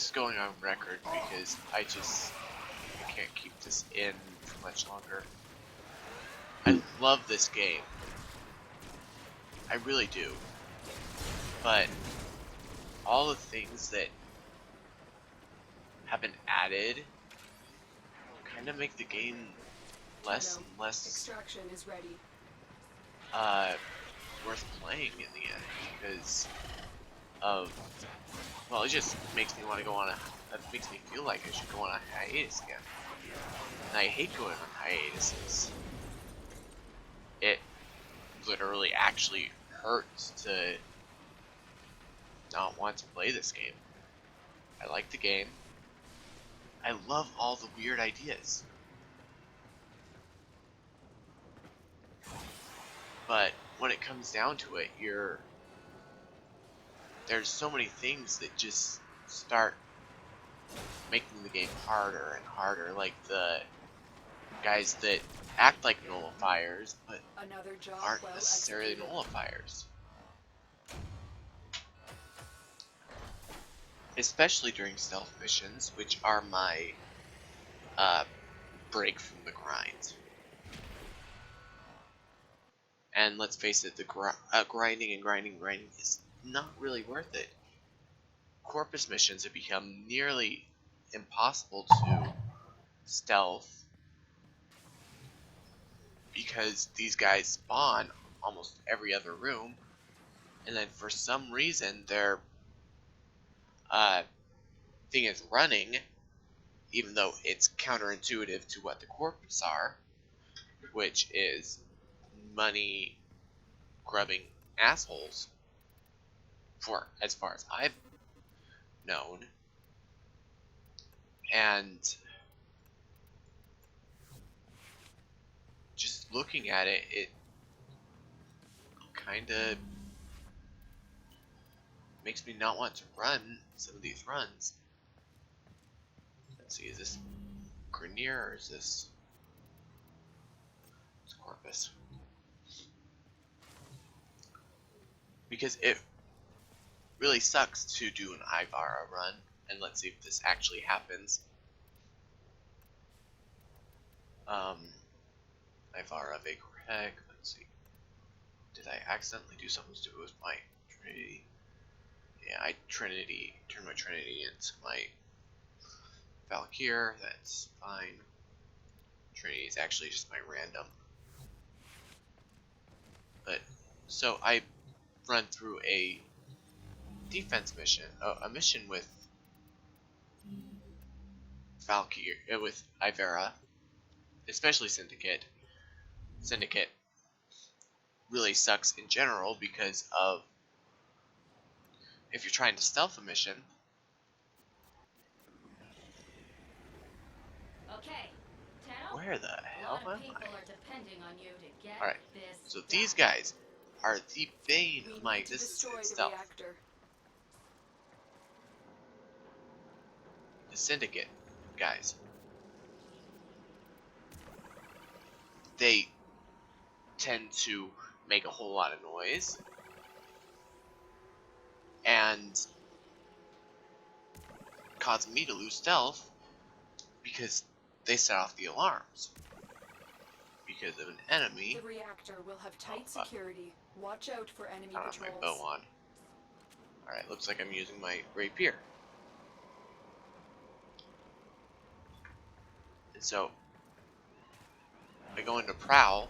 this is going on record because I can't keep this in for much longer. I love this game. I really do. But all the things that have been added kind of make the game less and less extraction is ready. worth playing in the end because of, well, it just makes me want to go on it makes me feel like I should go on a hiatus again. And I hate going on hiatuses. It literally actually hurts to not want to play this game. I like the game. I love all the weird ideas. But when it comes down to it, there's so many things that just start making the game harder and harder, like the guys that act like nullifiers but aren't necessarily nullifiers. Especially during stealth missions, which are my break from the grind. And let's face it, the grinding is not really worth it. Corpus missions have become nearly impossible to stealth because these guys spawn almost every other room, and then for some reason their thing is running, even though it's counterintuitive to what the corpus are, which is money grubbing assholes, for as far as I've known. And just looking at it, it kind of makes me not want to run some of these runs. Let's see, is this Grenier or is this Corpus? Because it really sucks to do an Ivara run, and let's see if this actually happens. Ivara Vacor Heg, let's see. Did I accidentally do something stupid with my Trinity? Yeah, I turned my Trinity into my Valkyr, that's fine. Trinity is actually just my random. But, so I run through a defense mission, a mission with Valkyr, with Ivera, especially Syndicate. Syndicate really sucks in general because of, if you're trying to stealth a mission. Okay. Where the hell am I? Alright, so these guys are the bane of my existence in stealth. The Syndicate guys. They tend to make a whole lot of noise and cause me to lose stealth because they set off the alarms because of an enemy. The reactor will have tight security. Watch out for enemy patrols. I don't have my bow on. Alright, looks like I'm using my rapier. And so I go into prowl.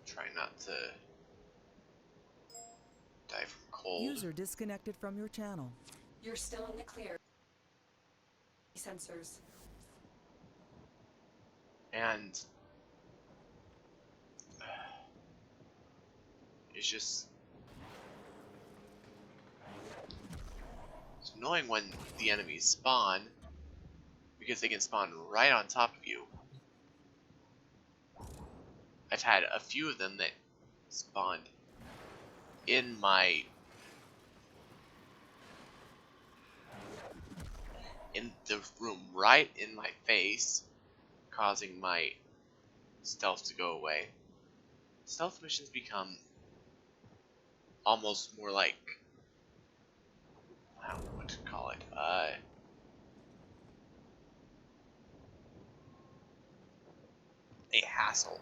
Try not to die from cold. User disconnected from your channel. You're still in the clear. Sensors. And it's just, it's annoying when the enemies spawn because they can spawn right on top of you. I've had a few of them that spawned in the room right in my face, causing my stealth to go away. Stealth missions become almost more like call it? A hassle.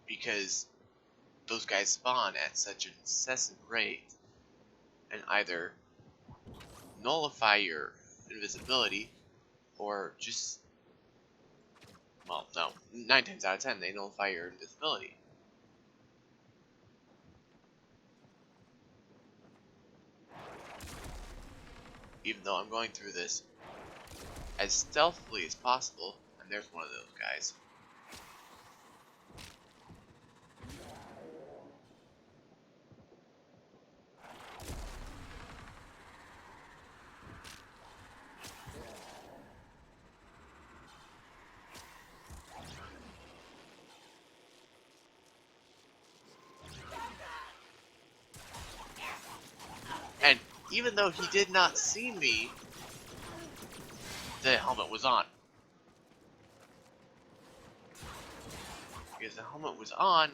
Because those guys spawn at such an incessant rate and either nullify your invisibility or just, well, no, 9 times out of 10 they nullify your invisibility. Even though I'm going through this as stealthily as possible, and there's one of those guys. And even though he did not see me, the helmet was on. Because the helmet was on,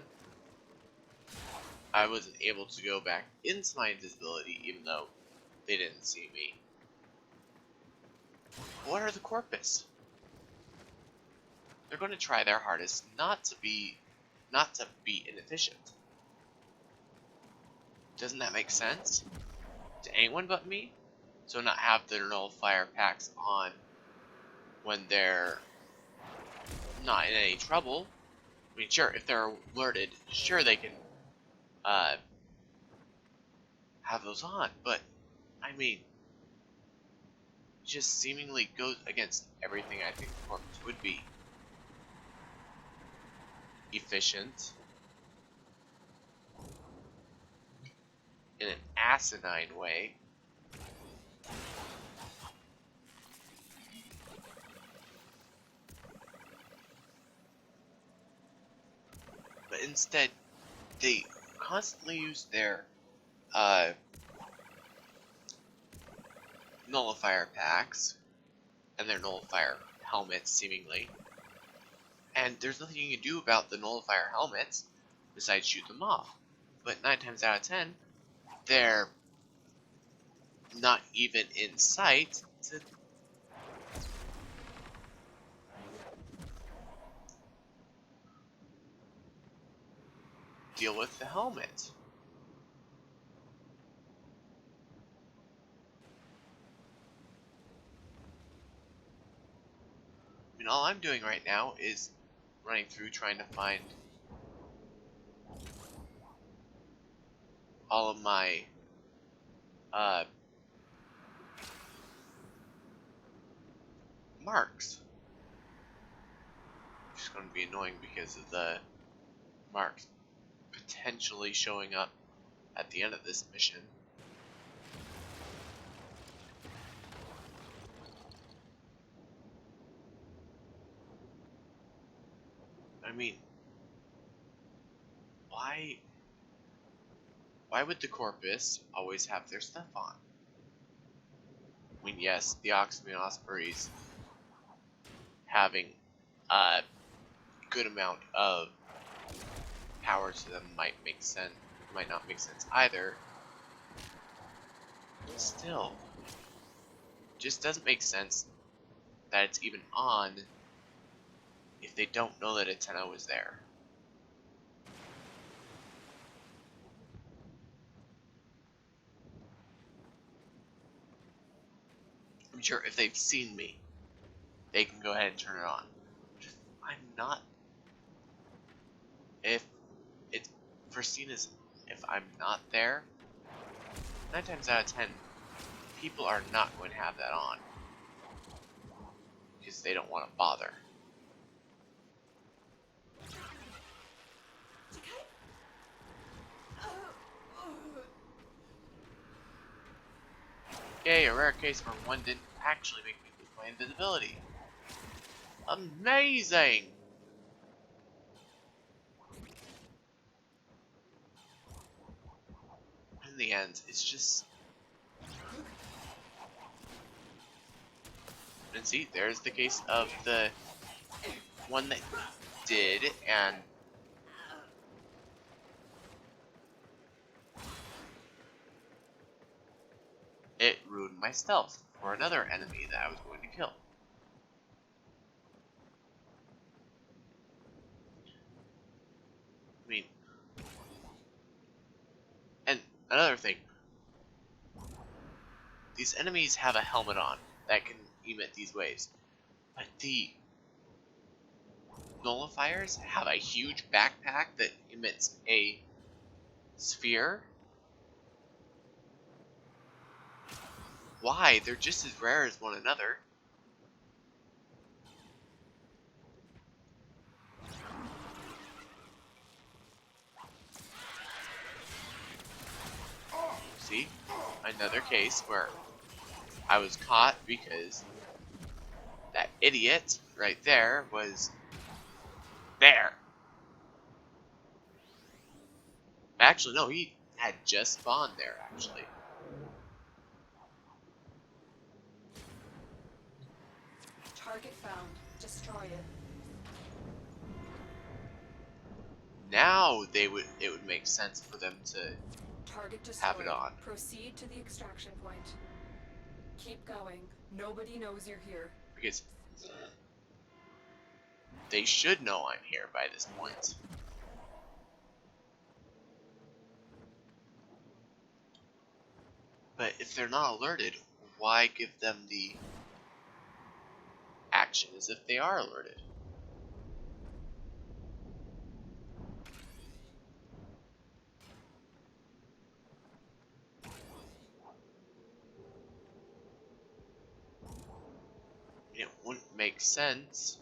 I wasn't able to go back into my invisibility even though they didn't see me. What are the Corpus? They're going to try their hardest not to be inefficient. Doesn't that make sense? To anyone but me? So not have their nullifier packs on when they're not in any trouble. I mean, sure, if they're alerted, sure they can have those on, but I mean, just seemingly goes against everything I think the Corpus would be. Efficient. In an asinine way. But instead, they constantly use their nullifier packs and their nullifier helmets, seemingly. And there's nothing you can do about the nullifier helmets besides shoot them off. But 9 times out of 10, they're not even in sight to deal with the helmet. I mean, all I'm doing right now is running through trying to find all of my marks. Which is going to be annoying because of the marks potentially showing up at the end of this mission. I mean, why would the Corpus always have their stuff on? I mean, yes, the Oxygen Ospreys having a good amount of power to them might make sense, might not make sense either. But still, just doesn't make sense that it's even on if they don't know that antenna was there. I'm sure if they've seen me, they can go ahead and turn it on. I'm not. If it's foreseen as if I'm not there, 9 times out of 10, people are not going to have that on. Because they don't want to bother. Yay, a rare case where one didn't actually make me lose my invisibility. Amazing! In the end, it's just... And see, there's the case of the one that did, and my stealth for another enemy that I was going to kill. I mean, and another thing, these enemies have a helmet on that can emit these waves, but the nullifiers have a huge backpack that emits a sphere. Why? They're just as rare as one another. See? Another case where I was caught because that idiot right there was there. Actually, no, he had just spawned there, actually. Target found. Destroy it. Now it would make sense for them to Target destroyed. have it on. Proceed to the extraction point. Keep going. Nobody knows you're here. Because they should know I'm here by this point. But if they're not alerted, why give them the action as if they are alerted? It wouldn't make sense.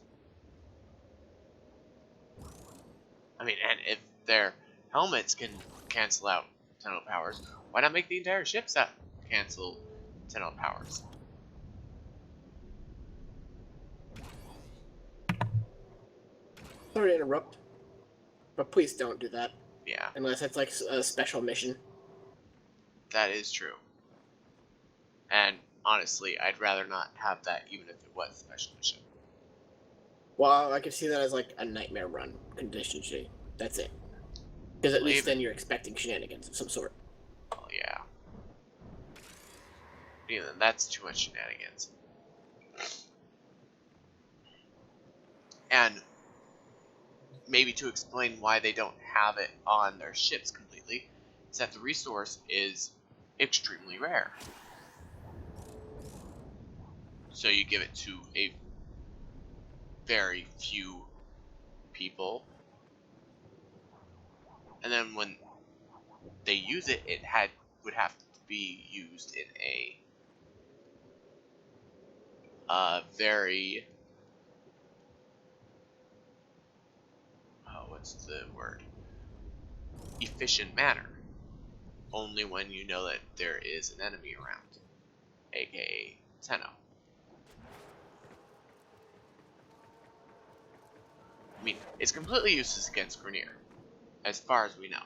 I mean, and if their helmets can cancel out tunnel powers, why not make the entire ship that cancel tunnel powers? Sorry to interrupt, but please don't do that. Yeah, Unless it's like a special mission. that is true. And honestly, I'd rather not have that even if it was a special mission. Well, I could see that as like a nightmare run contingency. That's it. Because at Well, least even- then you're expecting shenanigans of some sort. Well, yeah. Even then, that's too much shenanigans. And maybe to explain why they don't have it on their ships completely, is that the resource is extremely rare. So you give it to a very few people, and then when they use it, it would have to be used in a very what's the word? Efficient manner. Only when you know that there is an enemy around, aka Tenno. I mean, it's completely useless against Grineer, as far as we know.